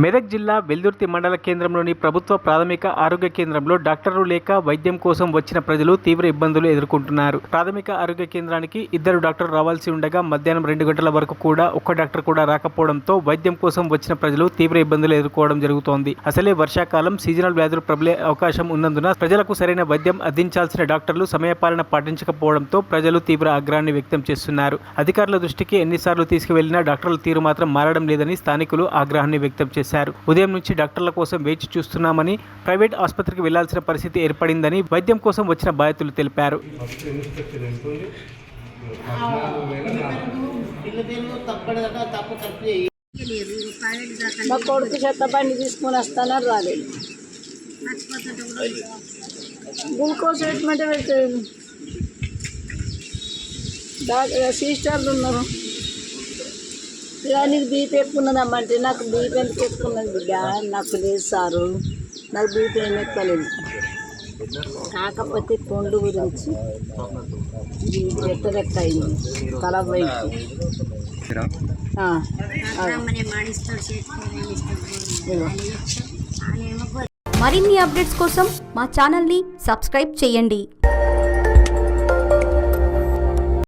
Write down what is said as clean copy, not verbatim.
మెదక్ జిల్లా వెల్దుర్తి మండల కేంద్రంలోని ప్రభుత్వ ప్రాథమిక ఆరోగ్య కేంద్రంలో డాక్టర్లు లేక వైద్యం కోసం వచ్చిన ప్రజలు తీవ్ర ఇబ్బందులు ఎదుర్కొంటున్నారు. ప్రాథమిక ఆరోగ్య కేంద్రానికి 2 డాక్టర్లు రావాల్సి ఉండగా మధ్యాహ్నం 2 గంటల వరకు కూడా ఒక్క డాక్టర్ కూడా రాకపోవడంతో వైద్యం కోసం వచ్చిన ప్రజలు తీవ్ర ఇబ్బందులు ఎదుర్కోవడం జరుగుతోంది. అసలే వర్షాకాలం, సీజనల్ వ్యాధులు ప్రబలే అవకాశం ఉన్నందున ప్రజలకు సరైన వైద్యం అందించాల్సిన డాక్టర్లు సమయపాలన పాటించకపోవడంతో ప్రజలు తీవ్ర ఆగ్రహాన్ని వ్యక్తం చేస్తున్నారు. అధికారుల దృష్టికి ఎన్నిసార్లు తీసుకువెళ్లినా డాక్టర్ల తీరు మాత్రం మారడం లేదని స్థానికులు ఆగ్రహాన్ని వ్యక్తం చేశారు. ఉదయం నుంచి డాక్టర్ల కోసం వేచి చూస్తున్నామని, ప్రైవేట్ ఆసుపత్రికి వెళ్లాల్సిన పరిస్థితి ఏర్పడిందని వైద్యం కోసం వచ్చిన బాధితులు తెలిపారు. మా కొడుకు చెత్త బండి తీసుకొని వస్తానని రాలేదు. గ్లూకోజ్ ట్రీట్మెంట్ పెట్టలేదు. సిస్టర్లు ఉన్నారు. ఇలా నీకు బీపీ ఎక్కువ ఉన్నదమ్మంటే నాకు బీపీ ఎందుకు ఎక్కువ ఉన్నది బిడ్డ, నాకు లేదు సారు, నాకు బీపీ ఏమి ఎక్కలేదు. కాకపోతే కొండు గురించి ఎట్టరెక్క అయింది, తల వైపు. మరిన్ని అప్డేట్స్ కోసం మా ఛానల్ని సబ్స్క్రైబ్ చేయండి.